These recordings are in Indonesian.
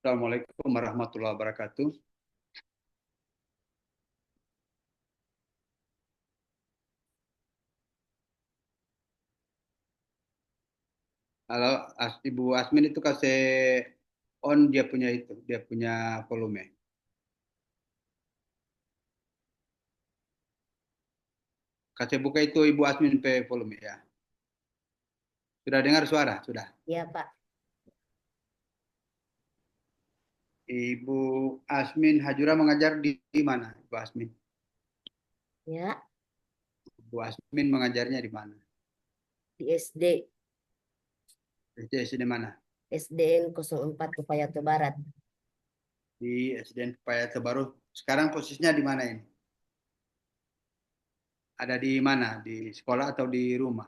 Assalamualaikum warahmatullahi wabarakatuh. Halo, Ibu Asmin itu kasih on dia punya volume. Kasih buka itu Ibu Asmin volume ya. Sudah dengar suara? Sudah. Ya, Pak. Ibu Asmin Hajura mengajar di mana, Ibu Asmin? Ya, Ibu Asmin mengajarnya di mana? di SD, SD mana? SDN 04 Kepayato Barat. Di SDN Payat Baru. Sekarang posisinya di mana ini? Ada di mana? Di sekolah atau di rumah?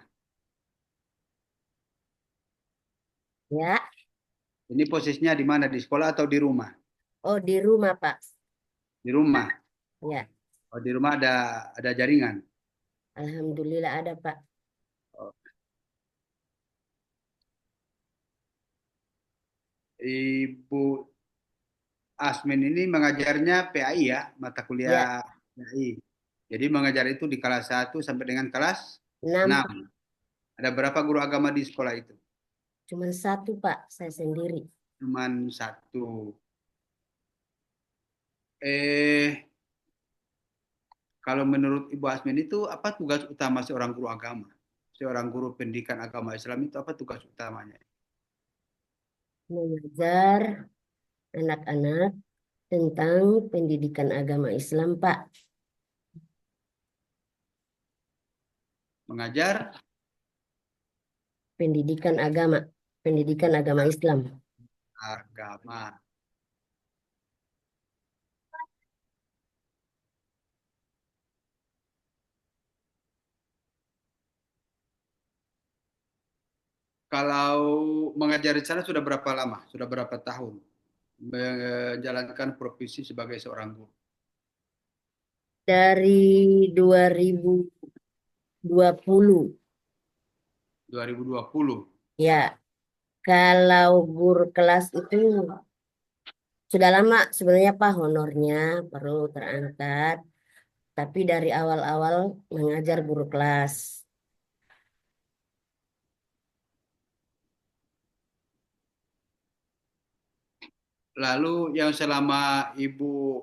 Ya, Ini posisinya di mana? Di sekolah atau di rumah? oh di rumah, Pak. Di rumah. Ya, Oh, di rumah ada jaringan. Alhamdulillah ada, Pak. Oh, Ibu Asmin ini mengajarnya PAI ya, mata Ya, kuliah PAI. Jadi mengajar itu di kelas 1 sampai dengan kelas 6, 6. Pak. Ada berapa guru agama di sekolah itu? Cuman satu, Pak, saya sendiri. Cuman satu. Eh, Kalau menurut Ibu Asmin itu apa tugas utama seorang guru agama? Seorang guru pendidikan agama Islam itu apa tugas utamanya? Mengajar anak-anak tentang pendidikan agama Islam, Pak. Mengajar Pendidikan agama Islam. agama. Kalau mengajar di sana sudah berapa lama? Sudah berapa tahun menjalankan profesi sebagai seorang guru? Dari 2020. 2020. Ya, kalau guru kelas itu sudah lama sebenarnya Pak honornya perlu terangkat, tapi dari awal-awal mengajar guru kelas. Lalu yang selama Ibu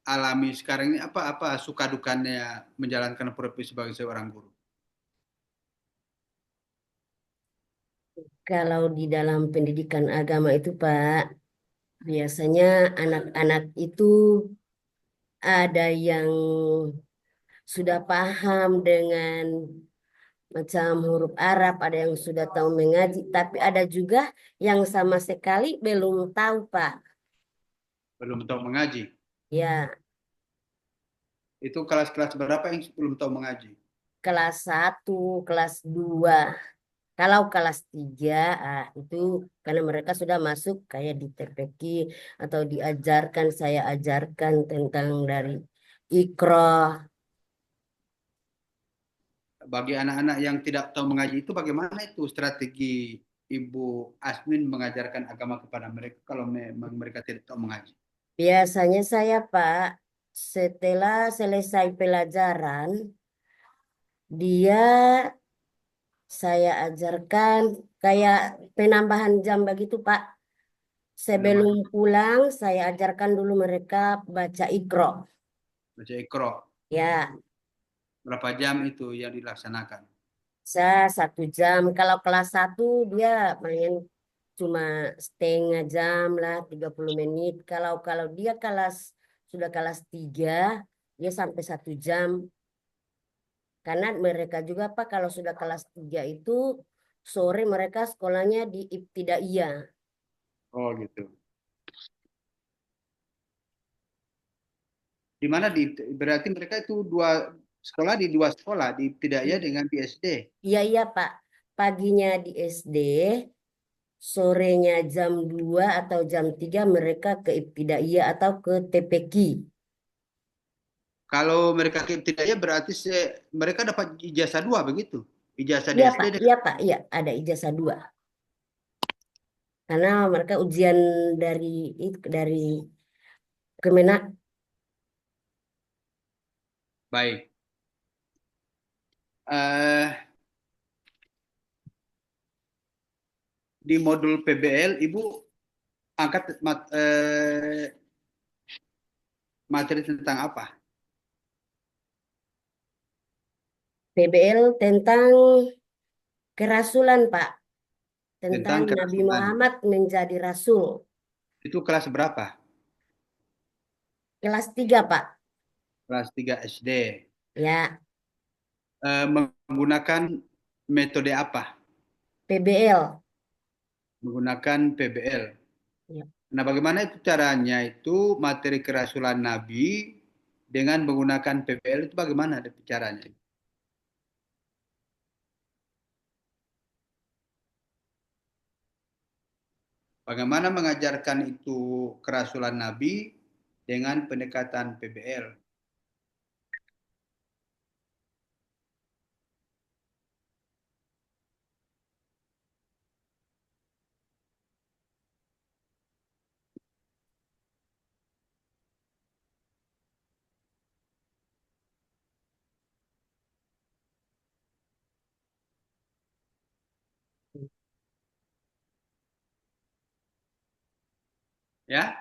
alami sekarang ini apa suka dukanya menjalankan profesi sebagai seorang guru? Kalau di dalam pendidikan agama itu Pak, biasanya anak-anak itu ada yang sudah paham dengan macam huruf Arab, ada yang sudah tahu mengaji, tapi ada juga yang sama sekali belum tahu Pak. Belum tahu mengaji. Ya, Itu kelas-kelas berapa yang belum tahu mengaji? kelas 1, kelas 2. Kalau kelas 3, itu karena mereka sudah masuk kayak di TPQ atau diajarkan, saya ajarkan tentang dari Iqra. Bagi anak-anak yang tidak tahu mengaji itu bagaimana itu strategi Ibu Asmin mengajarkan agama kepada mereka kalau memang mereka tidak tahu mengaji? Biasanya saya, Pak, setelah selesai pelajaran, dia saya ajarkan kayak penambahan jam begitu, Pak. Sebelum Nama pulang, saya ajarkan dulu mereka baca Iqra. baca Iqra. Ya, Berapa jam itu yang dilaksanakan? saya 1 jam. Kalau kelas 1 dia main cuma setengah jam lah, 30 menit. Kalau kalau dia sudah kelas 3, dia sampai 1 jam. Karena mereka juga Pak kalau sudah kelas 3 itu sore mereka sekolahnya di Ibtidaiyah. Oh gitu. Di mana berarti mereka itu sekolah di dua sekolah di tidak ya dengan di SD. Iya iya Pak. Paginya di SD, sorenya jam 2 atau jam 3 mereka ke Ibtidaiyah atau ke TPQ. Kalau mereka tidak ya berarti mereka dapat ijazah dua begitu. Ijazah di Iya SD Pak, dengan iya Pak, iya ada ijazah 2. karena mereka ujian dari dari Kemenak. Baik. Eh, di modul PBL, Ibu angkat materi tentang apa? PBL tentang kerasulan, Pak. Tentang Tentang Nabi kerasulan. Muhammad menjadi rasul. Itu kelas berapa? Kelas 3 Pak. Kelas 3 SD. Ya, Menggunakan metode apa? PBL. Menggunakan PBL. Ya. Nah, bagaimana itu caranya itu materi kerasulan Nabi dengan menggunakan PBL itu bagaimana caranya? Bagaimana mengajarkan itu kerasulan Nabi dengan pendekatan PBL? Ya,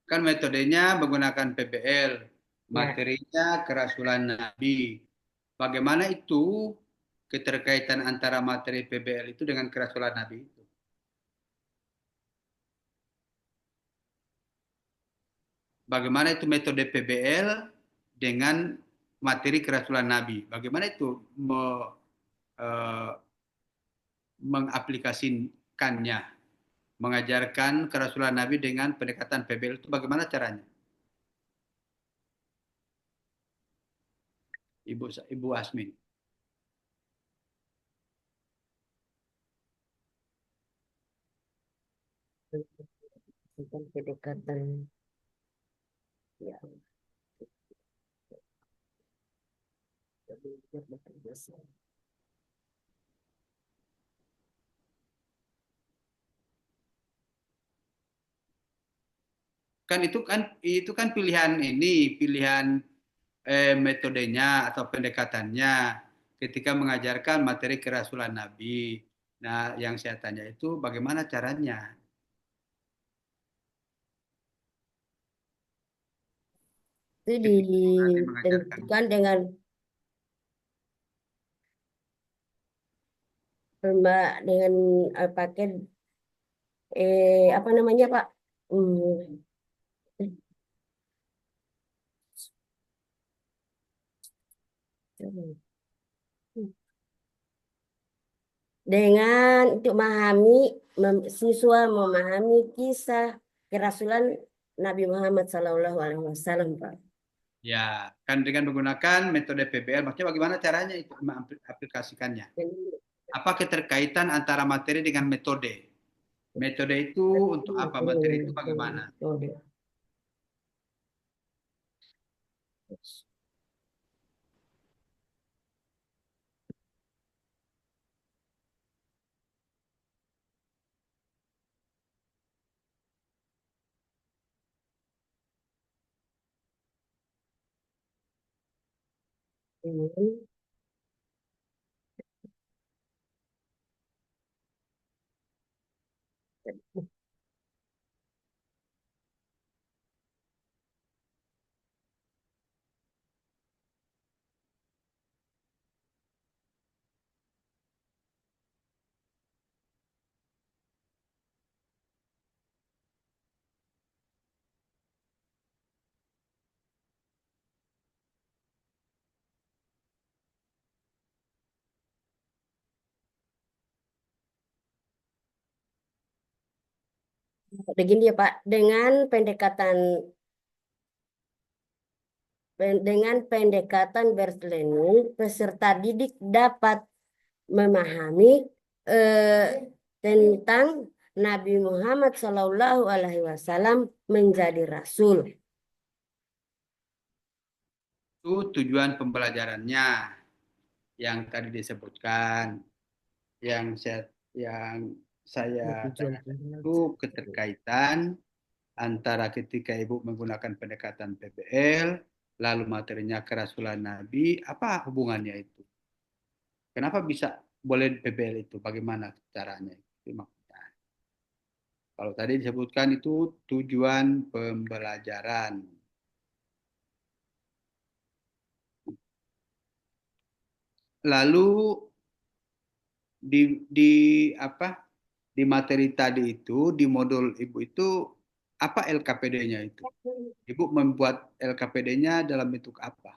kan metodenya menggunakan PBL, Ya. materinya kerasulan Nabi. Bagaimana itu keterkaitan antara materi PBL itu dengan kerasulan Nabi itu? Bagaimana itu metode PBL dengan materi kerasulan Nabi? Bagaimana itu eh, mengaplikasikannya, mengajarkan kerasulan Nabi dengan pendekatan PBL itu bagaimana caranya? Ibu Asmin. Tentang pendekatan. Ya. Kan itu kan pilihan ini, pilihan metodenya atau pendekatannya ketika mengajarkan materi kerasulan Nabi. Nah, yang saya tanya itu bagaimana caranya? Itu Ketika nanti mengajarkan. ditentukan dengan dengan pakai apa namanya Pak? Hmm, dengan untuk siswa memahami kisah kerasulan Nabi Muhammad SAW, Pak. Ya, kan dengan menggunakan metode PBL, maksudnya bagaimana caranya itu mengaplikasikannya? Apa keterkaitan antara materi dengan metode? Metode itu untuk apa? Materi itu bagaimana? Begini ya Pak, dengan pendekatan berlearning, peserta didik dapat memahami eh, tentang Nabi Muhammad SAW menjadi rasul. Itu tujuan pembelajarannya yang tadi disebutkan. yang saya Tujuan tanyakan itu pembelajaran. keterkaitan antara ketika Ibu menggunakan pendekatan PBL, lalu materinya kerasulan Nabi, apa hubungannya itu? Kenapa bisa boleh PBL itu? Bagaimana caranya? Itu maksudnya. Kalau tadi disebutkan itu tujuan pembelajaran. Lalu di apa di materi tadi itu di modul Ibu itu apa LKPD-nya itu? Ibu membuat LKPD-nya dalam bentuk apa?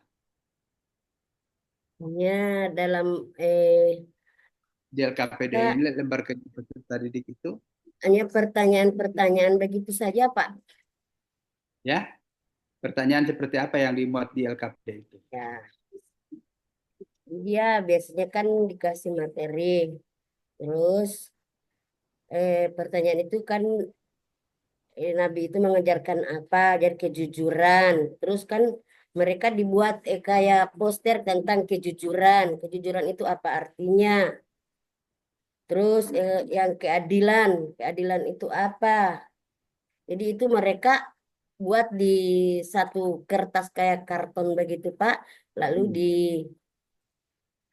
Hanya dalam eh Di LKPD Kak, ini lembar peserta didik itu hanya pertanyaan-pertanyaan begitu saja, Pak. ya pertanyaan seperti apa yang dimuat di LKPD itu? Ya, dia biasanya kan dikasih materi. Terus pertanyaan itu kan Nabi itu mengajarkan apa, ajar kejujuran. Terus kan mereka dibuat kayak poster tentang kejujuran. Kejujuran itu apa artinya? Terus yang keadilan, keadilan itu apa? Jadi itu mereka buat di satu kertas kayak karton begitu, Pak. Lalu Hmm.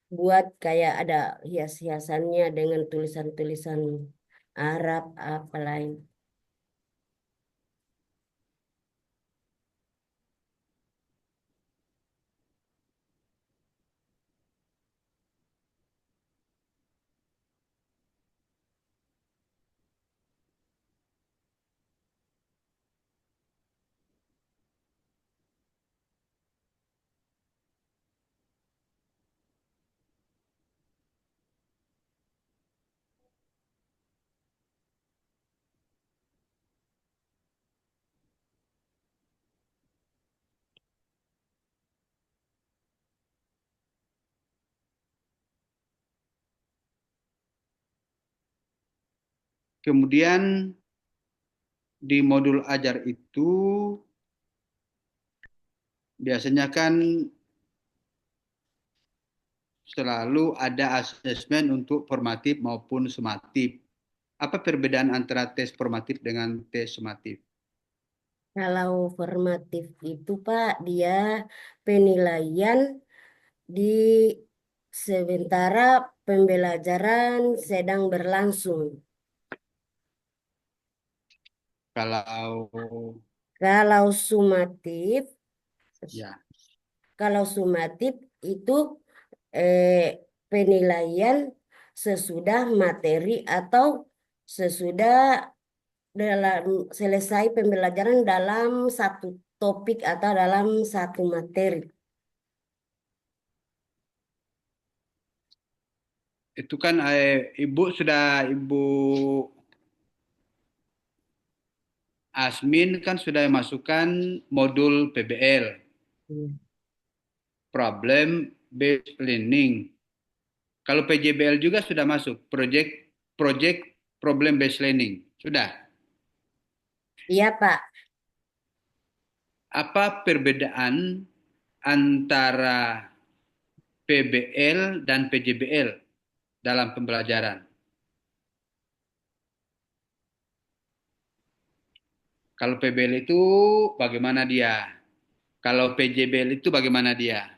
dibuat kayak ada hias-hiasannya dengan tulisan-tulisan Arab apa lain. Kemudian di modul ajar itu biasanya kan selalu ada asesmen untuk formatif maupun sumatif. Apa perbedaan antara tes formatif dengan tes sumatif? Kalau formatif itu Pak, dia penilaian di sementara pembelajaran sedang berlangsung. Kalau Kalau sumatif, ya kalau sumatif itu eh, penilaian sesudah materi atau sesudah dalam selesai pembelajaran dalam satu topik atau dalam satu materi. itu kan Ibu Asmin kan sudah masukkan modul PBL, Hmm. Problem Based Learning. Kalau PJBL juga sudah masuk, Project Project Problem Based Learning. Sudah. Iya, Pak. Apa perbedaan antara PBL dan PJBL dalam pembelajaran? Kalau PBL itu bagaimana dia? Kalau PJBL itu bagaimana dia?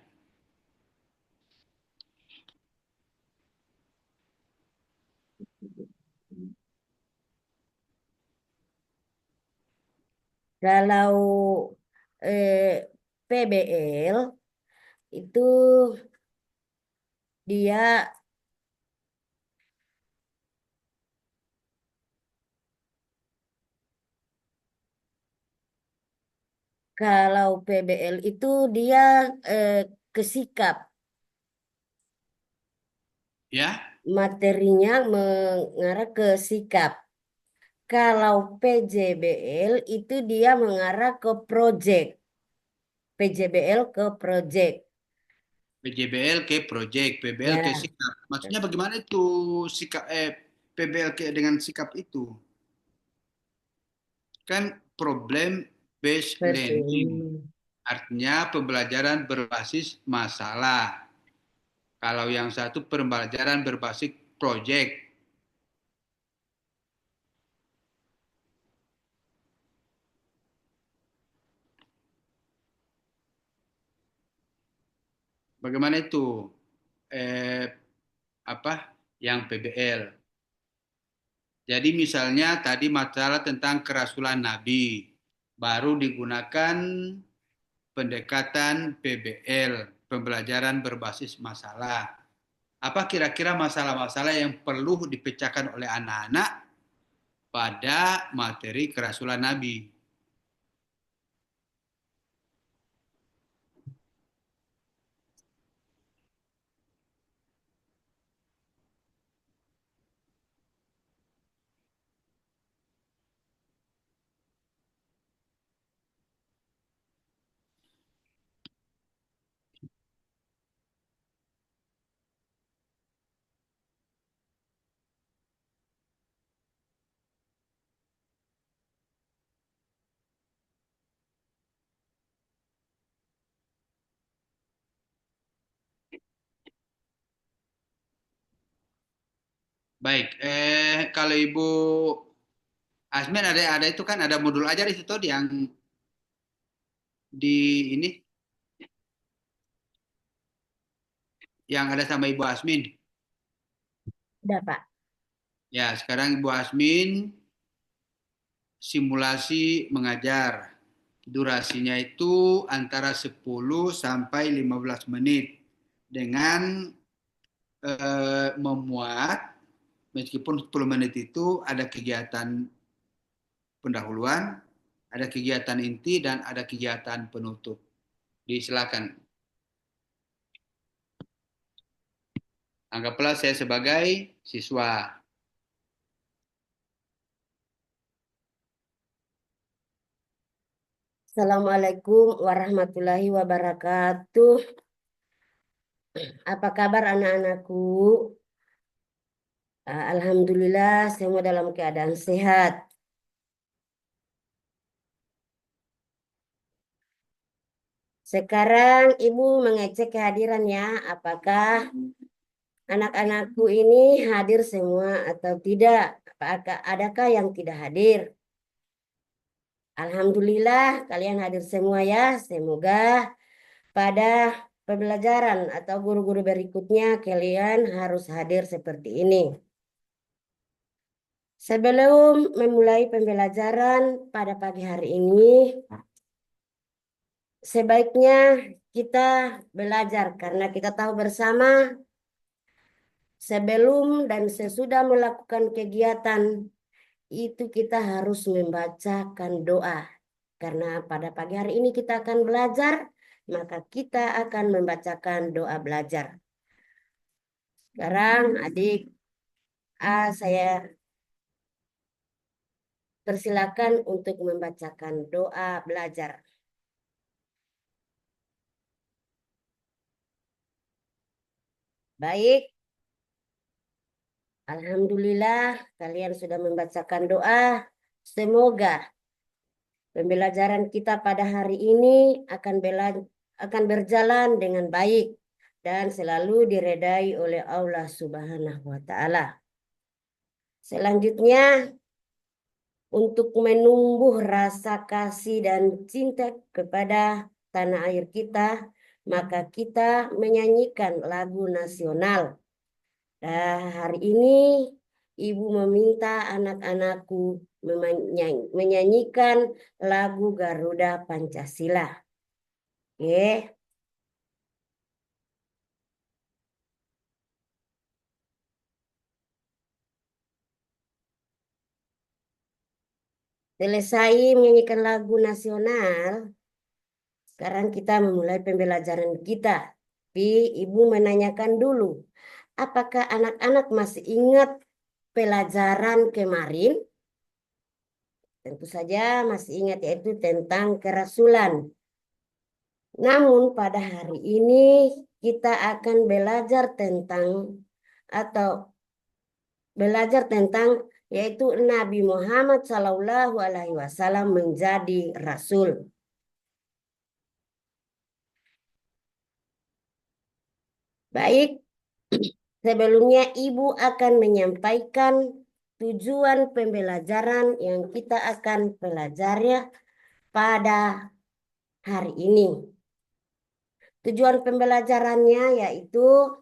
Kalau PBL itu dia kalau PBL itu dia eh, kesikap Ya, materinya mengarah ke sikap. Kalau PJBL itu dia mengarah ke project. PJBL ke project. PJBL ke project, PBL ke Ya, sikap. Maksudnya bagaimana itu sikap PBL ke dengan sikap itu? Kan problem based learning. betul. Artinya pembelajaran berbasis masalah. Kalau yang satu pembelajaran berbasis project. Bagaimana itu apa yang PBL? Jadi misalnya tadi masalah tentang kerasulan Nabi, baru digunakan pendekatan PBL, pembelajaran berbasis masalah. Apa kira-kira masalah-masalah yang perlu dipecahkan oleh anak-anak pada materi kerasulan Nabi? Baik, kalau Ibu Asmin ada itu kan ada modul ajar di situ yang di ini yang ada sama Ibu Asmin. Udah, Pak. Ya, sekarang Ibu Asmin simulasi mengajar. Durasinya itu antara 10 sampai 15 menit dengan memuat meskipun 10 menit itu ada kegiatan pendahuluan, ada kegiatan inti dan ada kegiatan penutup. Disilakan. Anggaplah saya sebagai siswa. Assalamualaikum warahmatullahi wabarakatuh. Apa kabar anak-anakku? Alhamdulillah semua dalam keadaan sehat. Sekarang Ibu mengecek kehadirannya. Apakah anak-anakku ini hadir semua atau tidak? Apakah adakah yang tidak hadir? Alhamdulillah kalian hadir semua ya. Semoga pada pembelajaran atau guru-guru berikutnya kalian harus hadir seperti ini. Sebelum memulai pembelajaran pada pagi hari ini, sebaiknya kita belajar karena kita tahu bersama sebelum dan sesudah melakukan kegiatan itu kita harus membacakan doa. Karena pada pagi hari ini kita akan belajar, maka kita akan membacakan doa belajar. Sekarang adik, saya persilakan untuk membacakan doa belajar. Baik, alhamdulillah kalian sudah membacakan doa. Semoga pembelajaran kita pada hari ini akan berjalan dengan baik dan selalu diredai oleh Allah Subhanahu wa taala. Selanjutnya, untuk menumbuh rasa kasih dan cinta kepada tanah air kita, maka kita menyanyikan lagu nasional. Hari ini Ibu meminta anak-anakku menyanyikan lagu Garuda Pancasila. Oke. Selesai menyanyikan lagu nasional, sekarang kita memulai pembelajaran kita. Tapi Ibu menanyakan dulu, apakah anak-anak masih ingat pelajaran kemarin? Tentu saja masih ingat, yaitu tentang kerasulan. Namun pada hari ini kita akan belajar tentang yaitu Nabi Muhammad SAW menjadi rasul. Baik, Sebelumnya Ibu akan menyampaikan tujuan pembelajaran yang kita akan pelajari pada hari ini. Tujuan pembelajarannya yaitu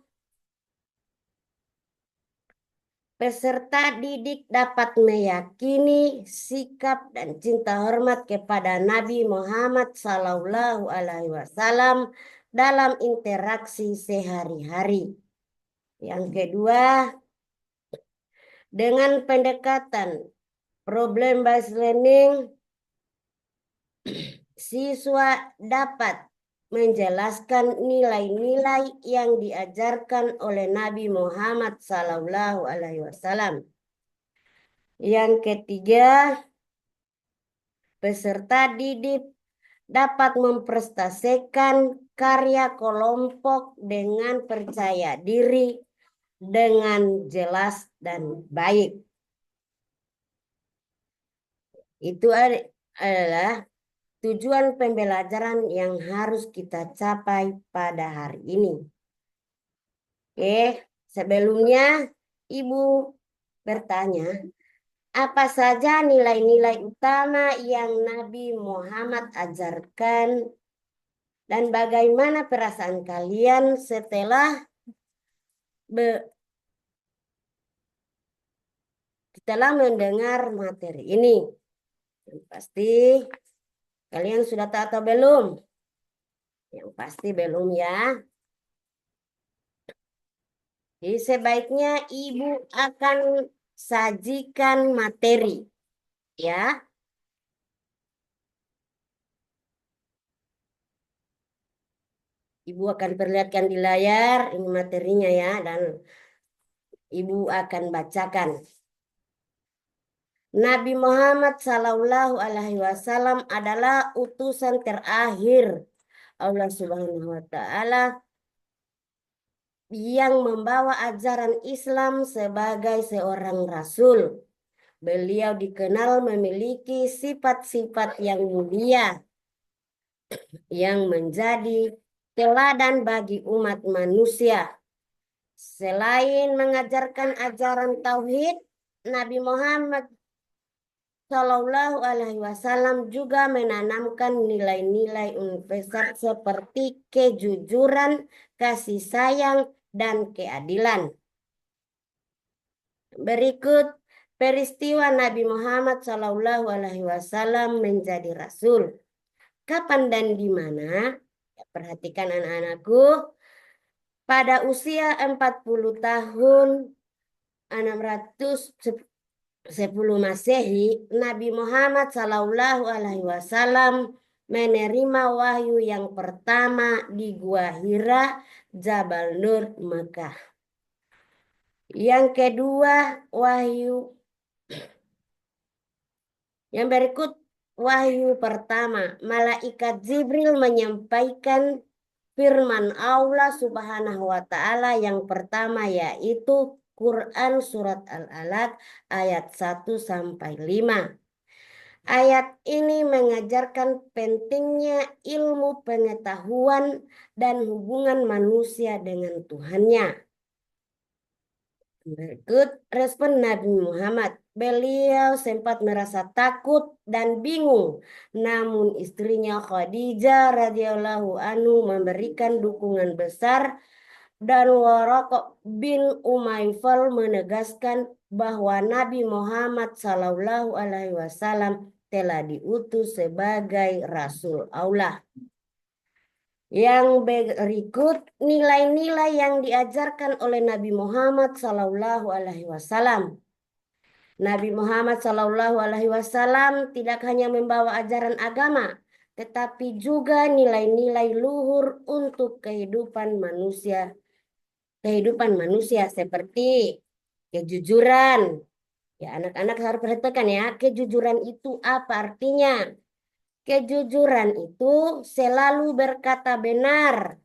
peserta didik dapat meyakini sikap dan cinta hormat kepada Nabi Muhammad SAW dalam interaksi sehari-hari. Yang kedua, dengan pendekatan problem-based learning, siswa dapat menjelaskan nilai-nilai yang diajarkan oleh Nabi Muhammad SAW. Yang ketiga, peserta didik dapat memprestasikan karya kelompok dengan percaya diri dengan jelas dan baik. Itu adalah tujuan pembelajaran yang harus kita capai pada hari ini. Oke, sebelumnya Ibu bertanya, apa saja nilai-nilai utama yang Nabi Muhammad ajarkan dan bagaimana perasaan kalian setelah mendengar materi ini? Yang pasti kalian sudah tahu atau belum? Yang pasti belum ya. Jadi sebaiknya Ibu akan sajikan materi ya. Ibu akan perlihatkan di layar ini materinya ya, dan Ibu akan bacakan. Nabi Muhammad SAW adalah utusan terakhir Allah Subhanahu wa Ta'ala yang membawa ajaran Islam sebagai seorang rasul. Beliau dikenal memiliki sifat-sifat yang mulia yang menjadi teladan bagi umat manusia. Selain mengajarkan ajaran tauhid, Nabi Muhammad Shallallahu Alaihi Wasallam juga menanamkan nilai-nilai universal seperti kejujuran, kasih sayang, dan keadilan. Berikut peristiwa Nabi Muhammad Shallallahu Alaihi Wasallam menjadi rasul. Kapan dan di mana? Perhatikan anak-anakku. Pada usia 40 tahun 610 Masehi, Nabi Muhammad Shallallahu Alaihi Wasallam menerima wahyu yang pertama di Gua Hira, Jabal Nur, Mekah. Yang kedua, yang berikut wahyu pertama, malaikat Jibril menyampaikan firman Allah Subhanahu wa Ta'ala yang pertama, yaitu Quran surat Al-Alaq ayat 1 sampai 5. Ayat ini mengajarkan pentingnya ilmu pengetahuan dan hubungan manusia dengan Tuhannya. Berikut respon Nabi Muhammad. Beliau sempat merasa takut dan bingung, namun istrinya Khadijah radhiyallahu anhu memberikan dukungan besar, dan Waraqah bin Umaifal menegaskan bahwa Nabi Muhammad Shallallahu Alaihi Wasallam telah diutus sebagai Rasul Allah. Yang berikut nilai-nilai yang diajarkan oleh Nabi Muhammad Shallallahu Alaihi Wasallam. Nabi Muhammad Shallallahu Alaihi Wasallam tidak hanya membawa ajaran agama, tetapi juga nilai-nilai luhur untuk kehidupan manusia seperti kejujuran. Ya, anak-anak harus perhatikan ya, kejujuran itu apa artinya? Kejujuran itu selalu berkata benar,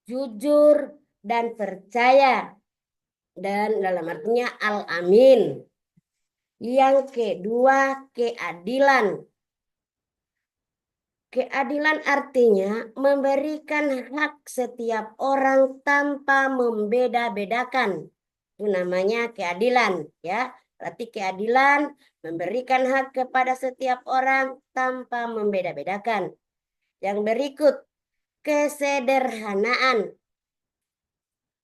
jujur, dan percaya. Dan dalam artinya al-amin. Yang kedua, keadilan. Keadilan artinya memberikan hak setiap orang tanpa membeda-bedakan. Itu namanya keadilan, ya. Berarti keadilan memberikan hak kepada setiap orang tanpa membeda-bedakan. Yang berikut, kesederhanaan.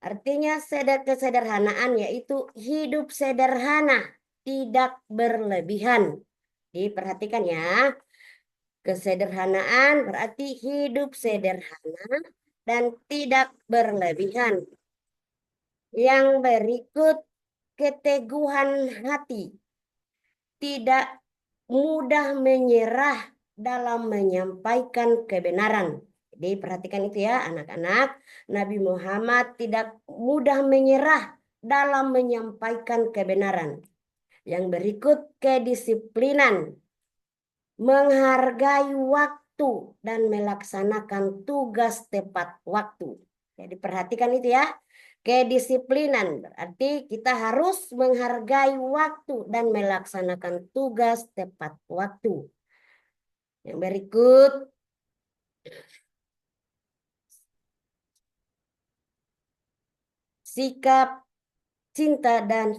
Artinya kesederhanaan yaitu hidup sederhana, tidak berlebihan. Diperhatikan ya. Kesederhanaan berarti hidup sederhana dan tidak berlebihan. Yang berikut, keteguhan hati. Tidak mudah menyerah dalam menyampaikan kebenaran. Jadi perhatikan itu ya anak-anak. Nabi Muhammad tidak mudah menyerah dalam menyampaikan kebenaran. Yang berikut, kedisiplinan. Menghargai waktu dan melaksanakan tugas tepat waktu. Jadi perhatikan itu ya. Kedisiplinan berarti kita harus menghargai waktu dan melaksanakan tugas tepat waktu. Yang berikut, sikap cinta dan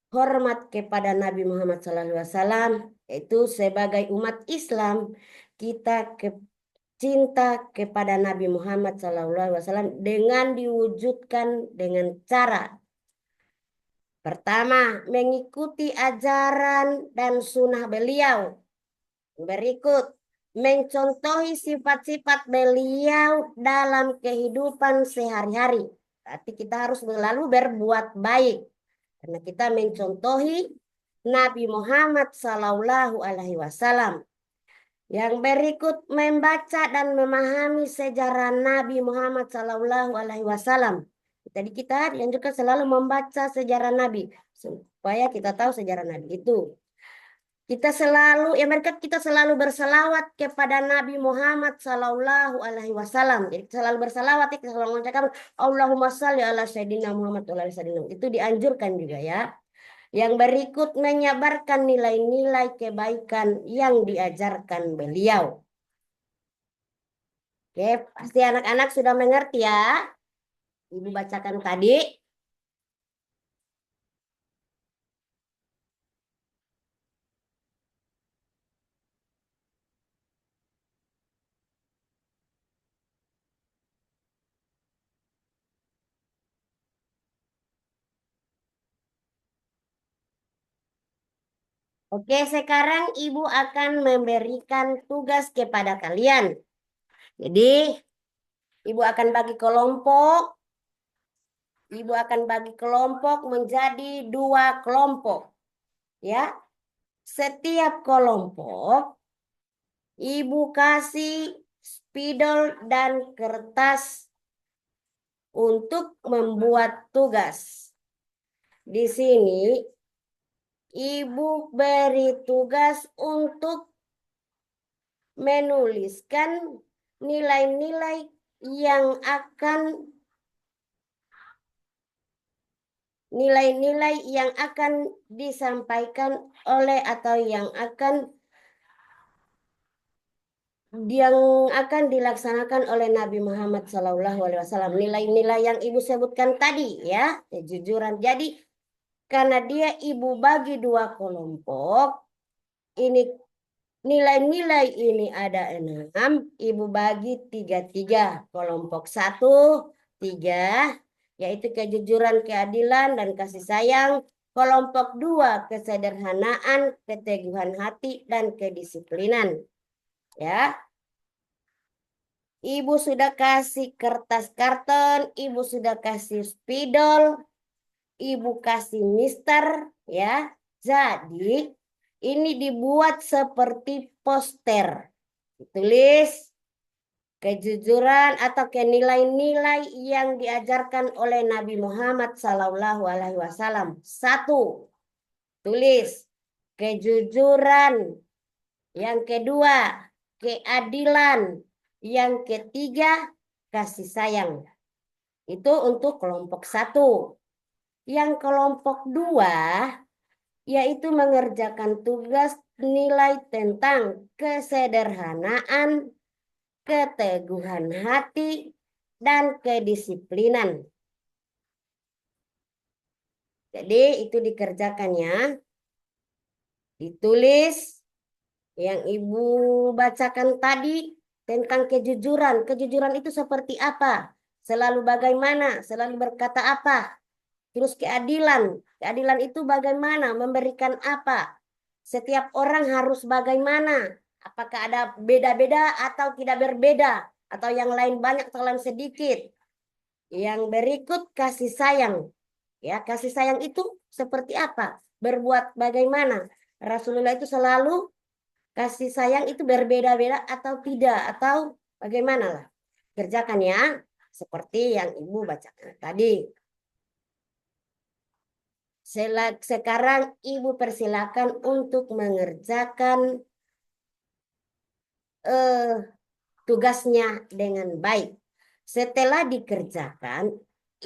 hormat kepada Nabi Muhammad SAW, yaitu sebagai umat Islam kita cinta kepada Nabi Muhammad SAW dengan diwujudkan dengan cara pertama, mengikuti ajaran dan sunnah beliau. Berikut, mencontohi sifat-sifat beliau dalam kehidupan sehari-hari. Berarti kita harus selalu berbuat baik. Karena kita mencontohi Nabi Muhammad SAW. Yang berikut, membaca dan memahami sejarah Nabi Muhammad SAW. Jadi kita dianjurkan selalu membaca sejarah Nabi supaya kita tahu sejarah Nabi itu. Kita selalu, ya mereka kita selalu berselawat kepada Nabi Muhammad SAW. Jadi selalu berselawat, kita selalu mengucapkan Allahumma shalli ala sayyidina Muhammad wa ala sayyidina. Itu dianjurkan juga ya. Yang berikut, menyebarkan nilai-nilai kebaikan yang diajarkan beliau. Oke, pasti anak-anak sudah mengerti ya. Ibu bacakan tadi. Oke, sekarang Ibu akan memberikan tugas kepada kalian. Jadi, Ibu akan bagi kelompok. Ibu akan bagi kelompok menjadi 2 kelompok. Ya. Setiap kelompok, Ibu kasih spidol dan kertas untuk membuat tugas. Di sini, Ibu beri tugas untuk menuliskan nilai-nilai yang akan disampaikan oleh atau yang akan dilaksanakan oleh Nabi Muhammad SAW. Nilai-nilai yang Ibu sebutkan tadi ya, kejujuran. Jadi karena dia Ibu bagi 2 kelompok, ini nilai-nilai ini ada 6, Ibu bagi 3-3. Kelompok 1, 3, yaitu kejujuran, keadilan, dan kasih sayang. Kelompok 2, kesederhanaan, keteguhan hati, dan kedisiplinan. Ya. Ibu sudah kasih kertas karton, Ibu sudah kasih spidol, Ibu kasih mister, ya. Jadi ini dibuat seperti poster. Ditulis kejujuran atau nilai-nilai yang diajarkan oleh Nabi Muhammad SAW. 1, tulis kejujuran. Yang kedua, keadilan. Yang ketiga, kasih sayang. Itu untuk kelompok 1. Yang kelompok 2, yaitu mengerjakan tugas nilai tentang kesederhanaan, keteguhan hati, dan kedisiplinan. Jadi itu dikerjakannya, ditulis yang Ibu bacakan tadi tentang kejujuran. Kejujuran itu seperti apa? Selalu bagaimana? Selalu berkata apa? Terus keadilan. Keadilan itu bagaimana? Memberikan apa? Setiap orang harus bagaimana? Apakah ada beda-beda atau tidak berbeda? Atau yang lain banyak atau lain sedikit? Yang berikut kasih sayang. Ya, kasih sayang itu seperti apa? Berbuat bagaimana? Rasulullah itu selalu kasih sayang itu berbeda-beda atau tidak? Atau bagaimana lah? Kerjakan ya. Seperti yang Ibu bacakan tadi. Sekarang Ibu persilakan untuk mengerjakan tugasnya dengan baik. Setelah dikerjakan,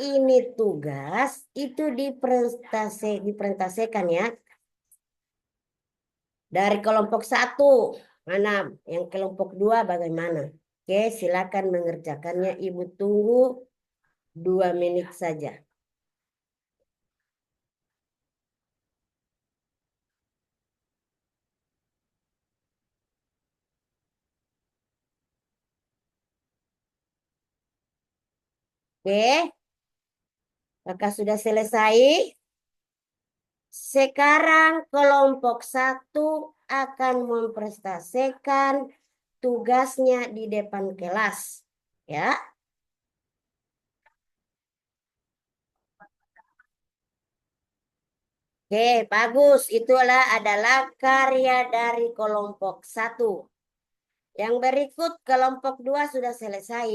ini tugas itu dipresentasikan ya. Dari kelompok 1, mana? Yang kelompok 2 bagaimana? Oke, silakan mengerjakannya. Ibu tunggu 2 menit saja. Oke, apakah sudah selesai? Sekarang kelompok 1 akan mempresentasikan tugasnya di depan kelas. Ya. Oke, bagus. Itulah adalah karya dari kelompok 1. Yang berikut kelompok 2 sudah selesai.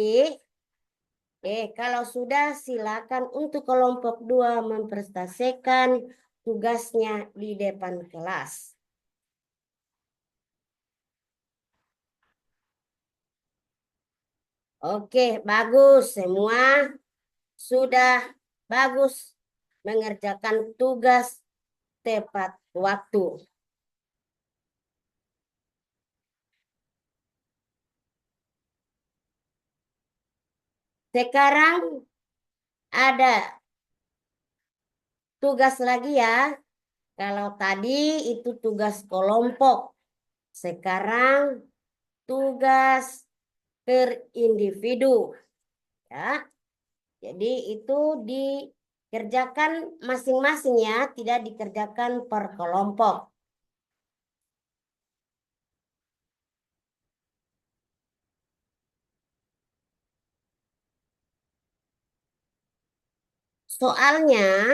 Kalau sudah silakan untuk kelompok 2 mempresentasikan tugasnya di depan kelas. Oke, bagus. Semua sudah bagus mengerjakan tugas tepat waktu. Sekarang ada tugas lagi ya. Kalau tadi itu tugas kelompok. Sekarang tugas per individu. Ya. Jadi itu dikerjakan masing-masing ya, tidak dikerjakan per kelompok. Soalnya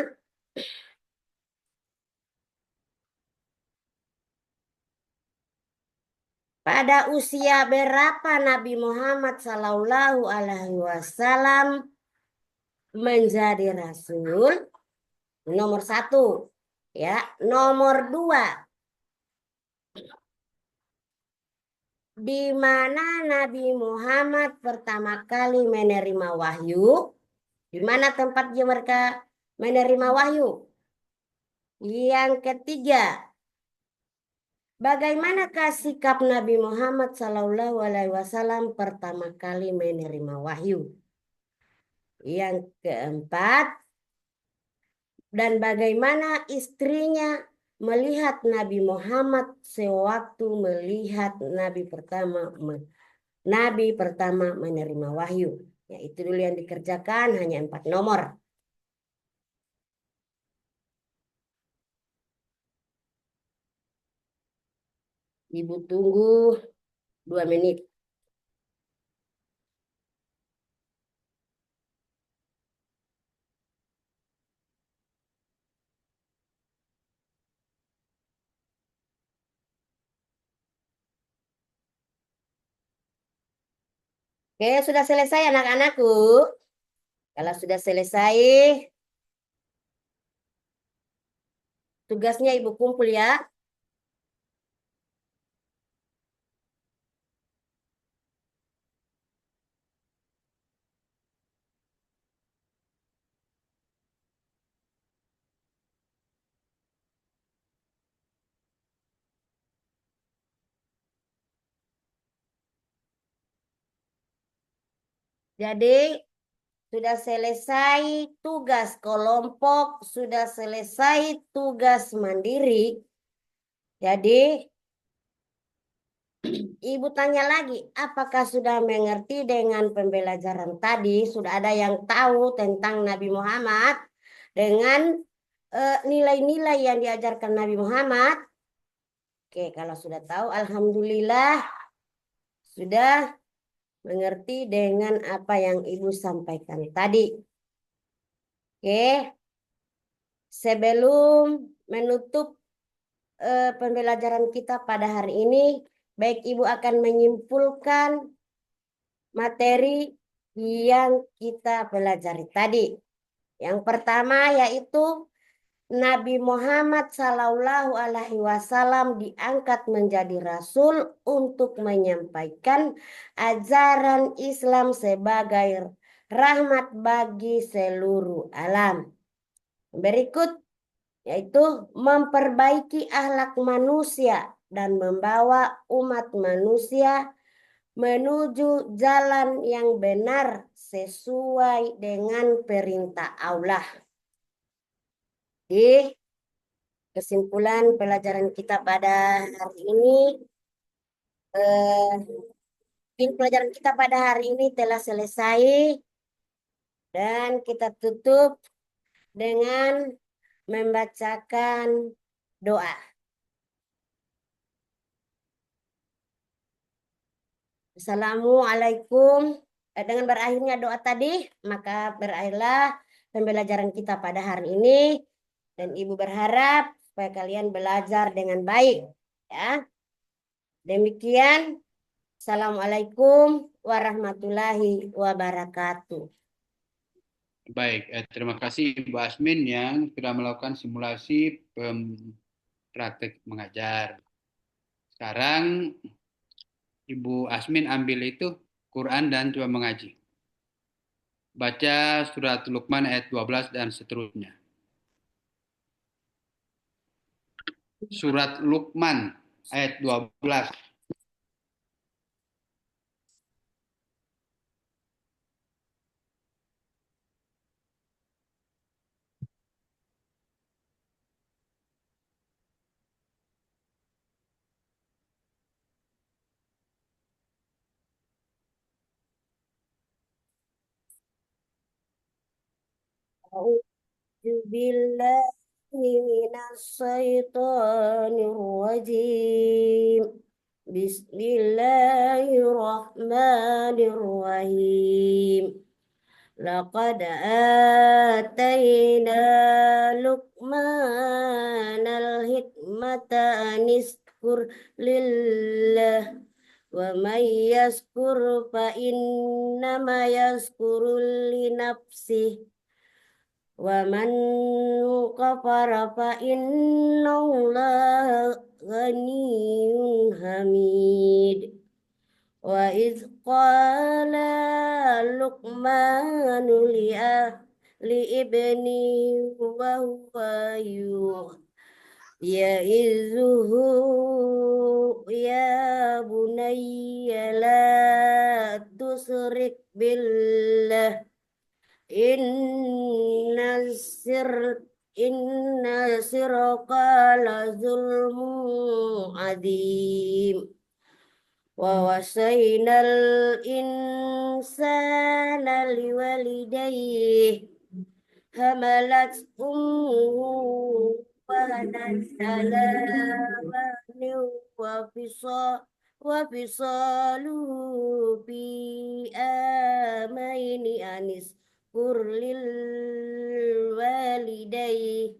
pada usia berapa Nabi Muhammad Sallallahu Alaihi Wasallam menjadi rasul? Nomor 1, ya. Nomor 2, di mana Nabi Muhammad pertama kali menerima wahyu? Di mana tempat dia mereka menerima wahyu? Yang ketiga, bagaimanakah sikap Nabi Muhammad SAW pertama kali menerima wahyu? Yang keempat, dan bagaimana istrinya melihat Nabi Muhammad sewaktu melihat Nabi pertama menerima wahyu. Ya, itu dulu yang dikerjakan, hanya 4 nomor. Ibu tunggu 2 menit. Oke, sudah selesai anak-anakku. Kalau sudah selesai, tugasnya Ibu kumpul ya. Jadi sudah selesai tugas kelompok, sudah selesai tugas mandiri. Jadi Ibu tanya lagi, apakah sudah mengerti dengan pembelajaran tadi? Sudah ada yang tahu tentang Nabi Muhammad dengan nilai-nilai yang diajarkan Nabi Muhammad? Oke, kalau sudah tahu, alhamdulillah sudah mengerti dengan apa yang Ibu sampaikan tadi. Oke, sebelum menutup pembelajaran kita pada hari ini, baik Ibu akan menyimpulkan materi yang kita pelajari tadi. Yang pertama yaitu Nabi Muhammad Sallallahu Alaihi Wasallam diangkat menjadi rasul untuk menyampaikan ajaran Islam sebagai rahmat bagi seluruh alam. Berikut yaitu memperbaiki akhlak manusia dan membawa umat manusia menuju jalan yang benar sesuai dengan perintah Allah. Di kesimpulan pelajaran kita pada hari ini, pelajaran kita pada hari ini telah selesai dan kita tutup dengan membacakan doa. Assalamualaikum. Dengan berakhirnya doa tadi, maka berakhirlah pembelajaran kita pada hari ini. Dan Ibu berharap supaya kalian belajar dengan baik. Ya. Demikian. Assalamualaikum warahmatullahi wabarakatuh. Baik, terima kasih Ibu Asmin yang sudah melakukan simulasi praktek mengajar. Sekarang Ibu Asmin ambil itu Quran dan coba mengaji. Baca surat Luqman ayat 12 dan seterusnya. Surat Luqman ayat 12. A'udzu billahi minasyaitonir rajim. Bismillahirrahmanirrahim. Laqad atayna Luqmanal hikmata aniskur lillah wa may yaskur fa innama yaskuru li nafsihi wa man kafara fa innallaha ghaniyyun hamid. Wa idz qala Luqmanu li ibni wa huwa ya'izuhu ya bunayya la tusrik billah inna sirqa la zulmun adim. Wa wasainal insana liwalidayhi hamalat ummuhu wahanan ala wahnin wa fisaluhu fi amaini anis kurlil walidayhi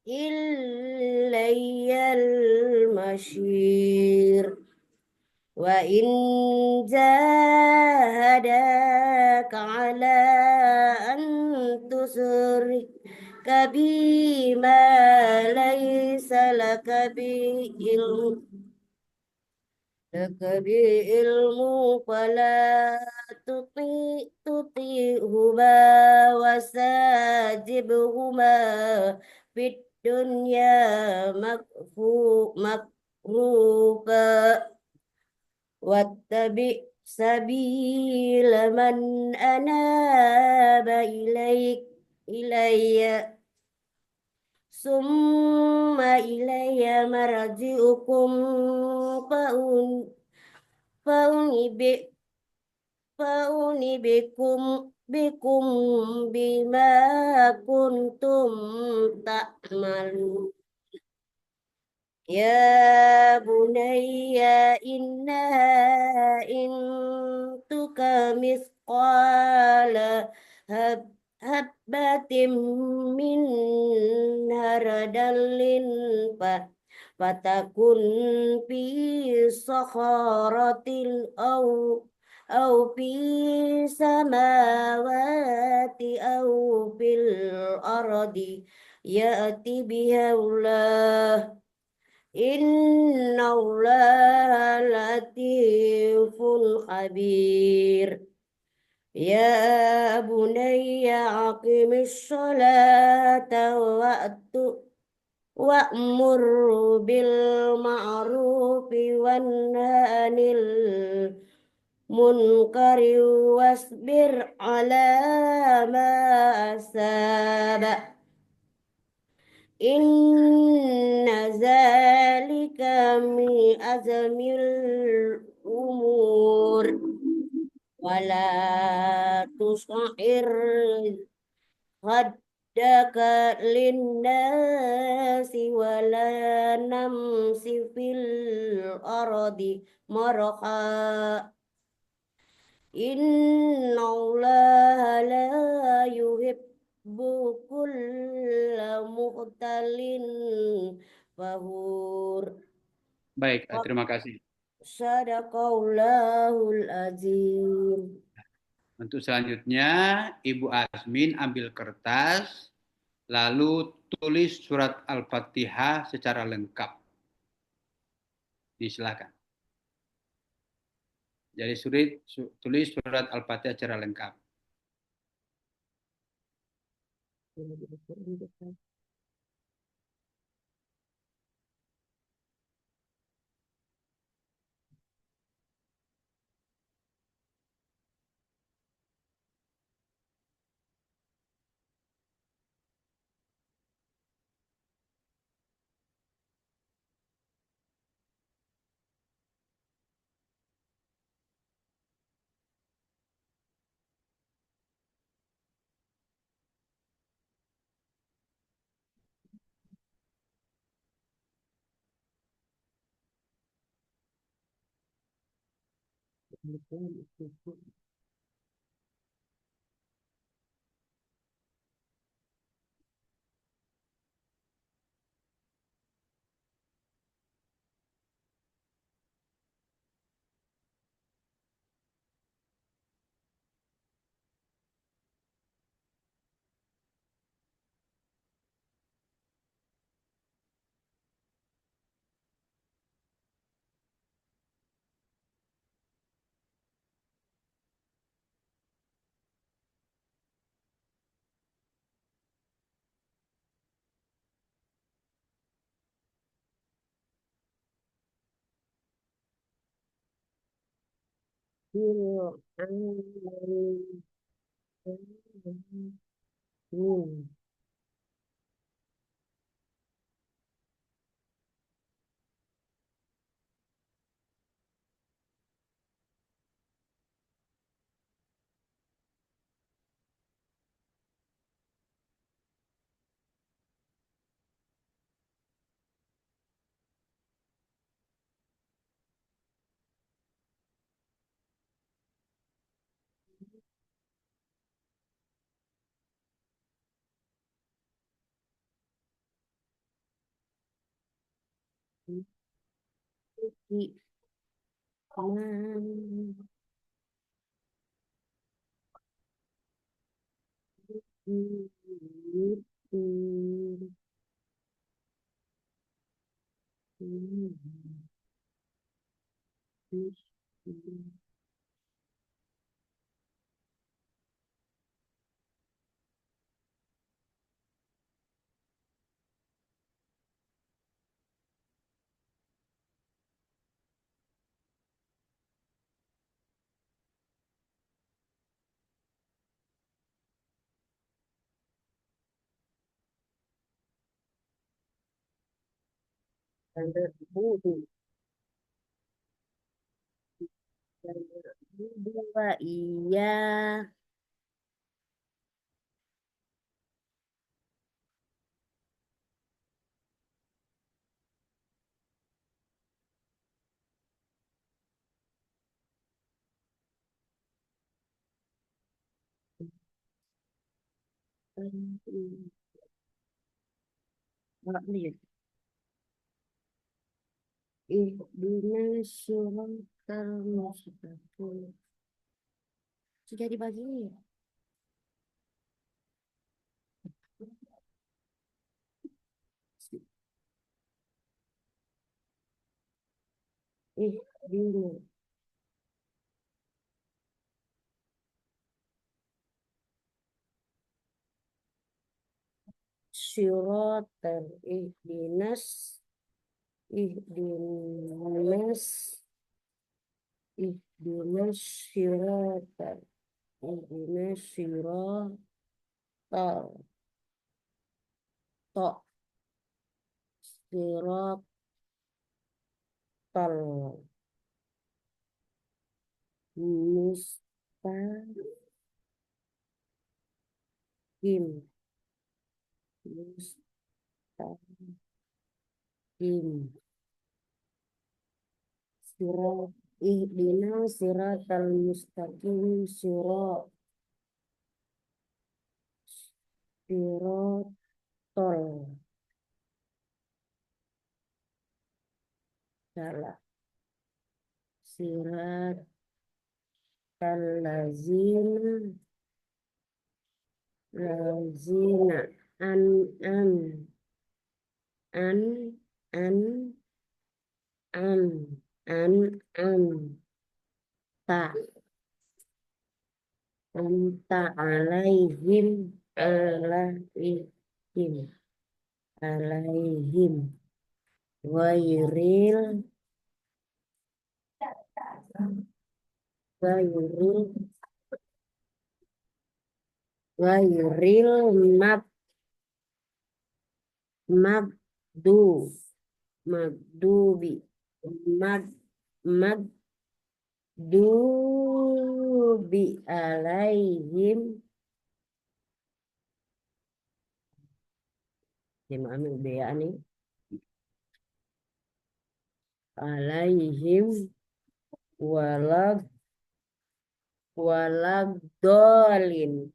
ilayal masyir. Wa in jahadaka ala an tusyrika bima laysa laka bi ilmu fala tuti'huma wasajibhuma fid dunya makrufa wattabi sabila man anaba ilayya summa ilayya marji'ukum faun faunibi faunibikum bima kuntum ta'malun. Ya bunayya innaha in tuka misqala hab habbatin min haradallin fatakun fi sakharatin aw fi samawati aw fil ardi ya'ti biha Allah. Inna Allah latifun khabir. Ya bunayya aqimis salata wa'mur bil ma'rufi wan anil munkari wasbir ala ma asaba. Inna zalika min azmil umur wala tusa'ir haddaka linnasi wala namsi fil ardi marha. Inna Allah la yuhibbu kulla muhtalin fahur. Baik, terima kasih. Sadaqallahul azim. Untuk selanjutnya, Ibu Asmin ambil kertas, lalu tulis surat Al-Fatihah secara lengkap. Silakan. Jadi tulis surat Al-Fatihah secara lengkap. Standar Budi. Standar Budi, Pak. Iya. Pak, lihat. Ihdina syiratal mustaqim. Sudah dibagi ya? Ihdina syiratal ihdinas ihdinas syiratal ihdinas syiratal to syiratal mustaqim mustaqim sirat ihdina siratal mustaqim sirotol salah sirat lazina lazina an an an an an ta anta alaihim alaihim wairil wairil wairil mab mabdu mabdubi mad mabdubi alaihim gimana bea nih alaihim walag walag dolin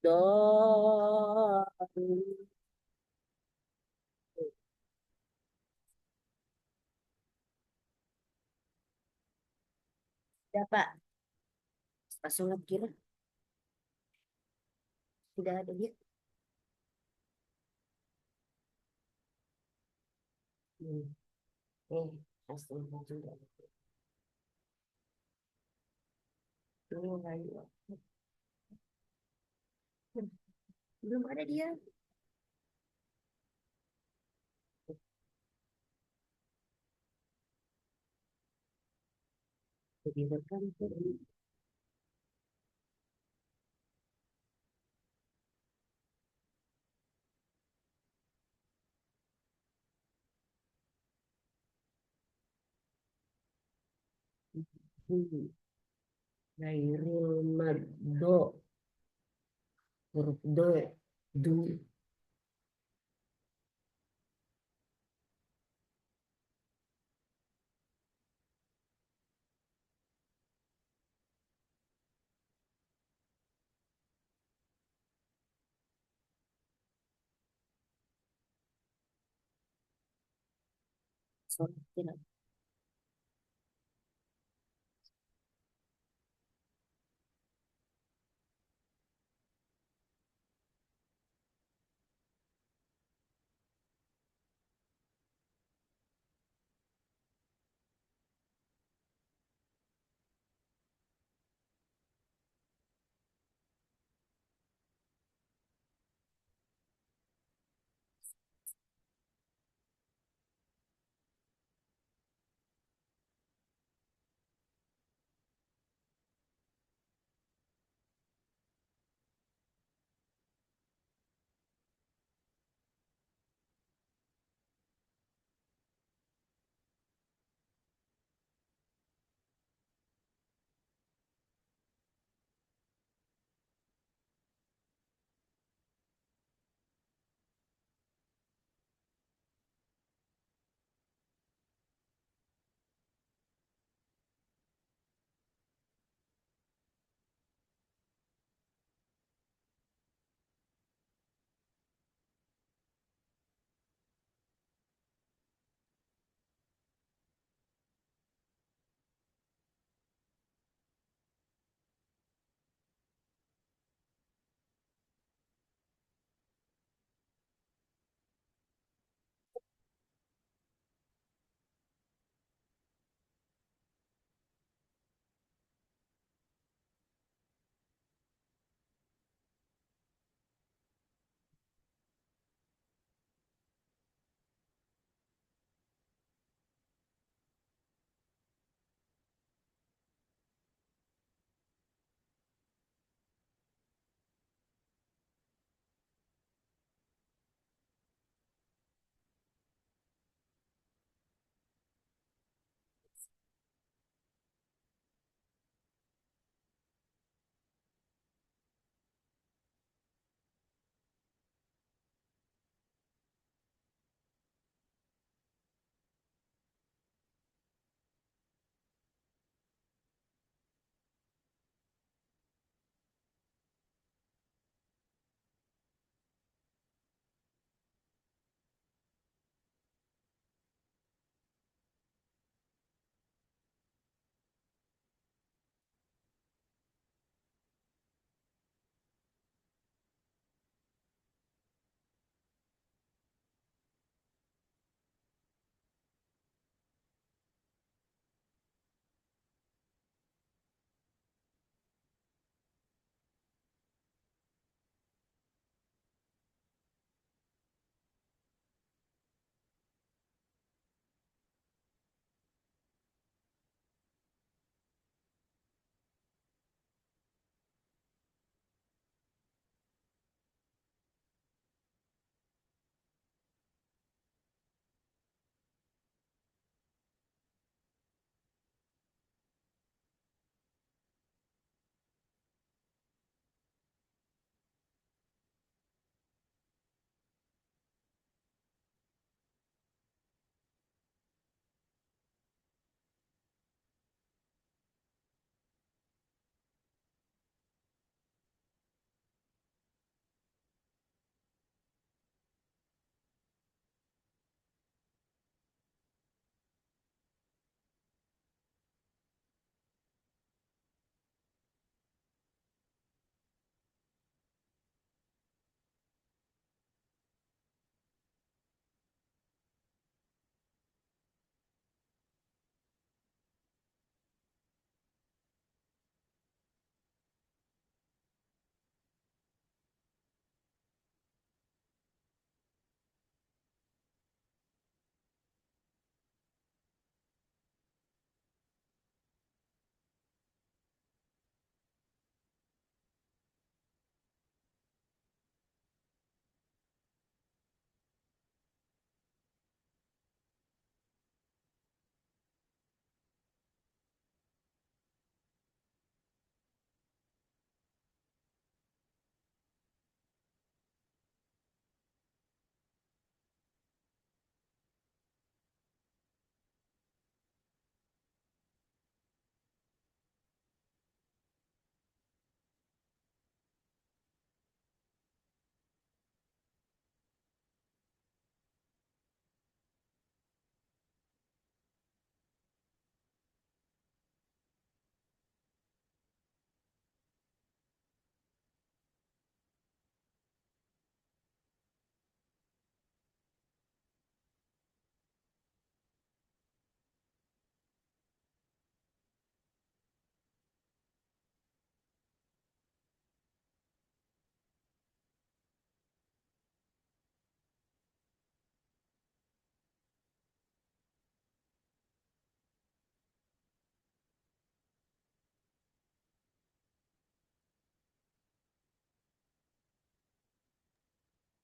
dolin ya Pak pas sholat kira tidak ada dia. Hmm. Astagfirullah. Ayo. Belum ada dia. Jadi rekam Gairil maddo huruf do sholat kira.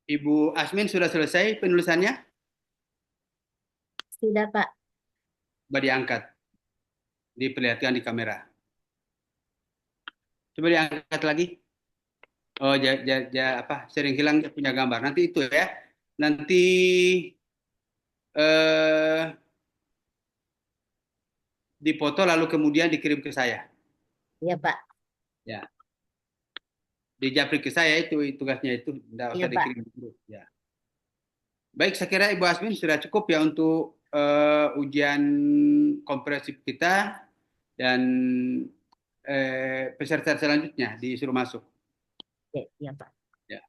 Ibu Asmin sudah selesai penulisannya? Sudah, Pak. Coba diangkat, diperlihatkan di kamera. Coba diangkat lagi. Oh, sering hilang punya gambar. Nanti itu ya. Nanti eh, dipoto lalu kemudian dikirim ke saya. Iya, Pak. Ya, dijapri ke saya itu tugasnya itu, tidak Iya, usah Pak. dikirim dulu. Ya. Baik, saya kira Ibu Asmin sudah cukup ya untuk ujian komprehensif kita dan peserta selanjutnya disuruh masuk. Iya, iya, Pak. Ya.